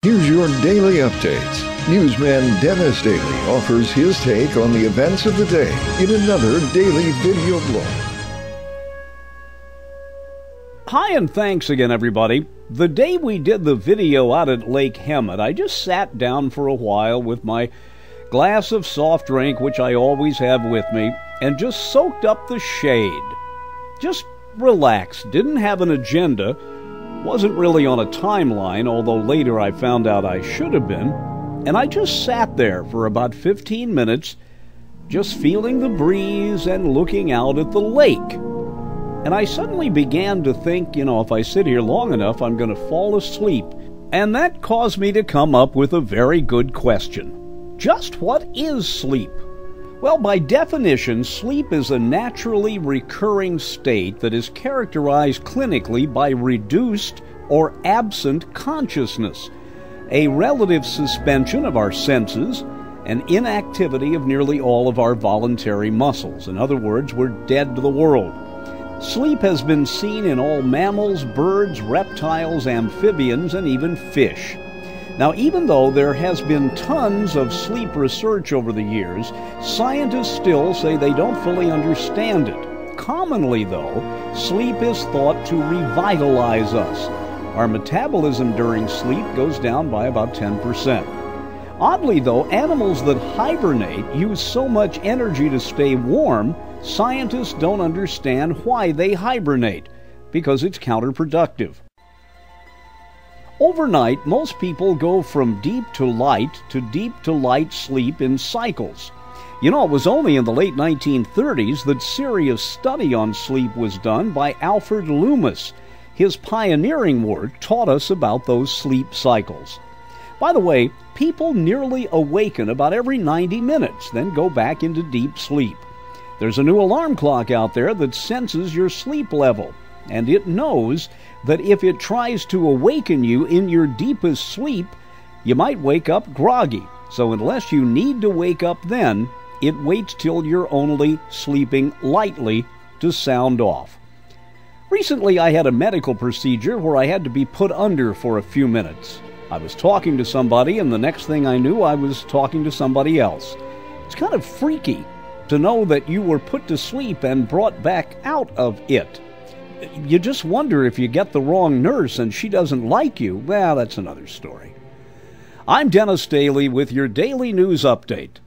Here's your daily updates. Newsman Dennis Daily offers his take on the events of the day in another daily video blog. Hi, and thanks again, everybody. The day we did the video out at Lake Hemet, I just sat down for a while with my glass of soft drink, which I always have with me, and just soaked up the shade. Just relaxed, didn't have an agenda, wasn't really on a timeline, although later I found out I should have been, and I just sat there for about 15 minutes, just feeling the breeze and looking out at the lake. And I suddenly began to think, if I sit here long enough, I'm going to fall asleep. And that caused me to come up with a very good question. Just what is sleep? Well, by definition, sleep is a naturally recurring state that is characterized clinically by reduced or absent consciousness, a relative suspension of our senses, and inactivity of nearly all of our voluntary muscles. In other words, we're dead to the world. Sleep has been seen in all mammals, birds, reptiles, amphibians, and even fish. Now, even though there has been tons of sleep research over the years, scientists still say they don't fully understand it. Commonly, though, sleep is thought to revitalize us. Our metabolism during sleep goes down by about 10%. Oddly, though, animals that hibernate use so much energy to stay warm, scientists don't understand why they hibernate, because it's counterproductive. Overnight, most people go from deep to light sleep in cycles. It was only in the late 1930s that serious study on sleep was done by Alfred Loomis. His pioneering work taught us about those sleep cycles. By the way, people nearly awaken about every 90 minutes, then go back into deep sleep. There's a new alarm clock out there that senses your sleep level, and it knows that if it tries to awaken you in your deepest sleep, you might wake up groggy. So unless you need to wake up then, it waits till you're only sleeping lightly to sound off. Recently, I had a medical procedure where I had to be put under for a few minutes. I was talking to somebody, and the next thing I knew, I was talking to somebody else. It's kind of freaky to know that you were put to sleep and brought back out of it. You just wonder if you get the wrong nurse and she doesn't like you. Well, that's another story. I'm Dennis Daily with your daily news update.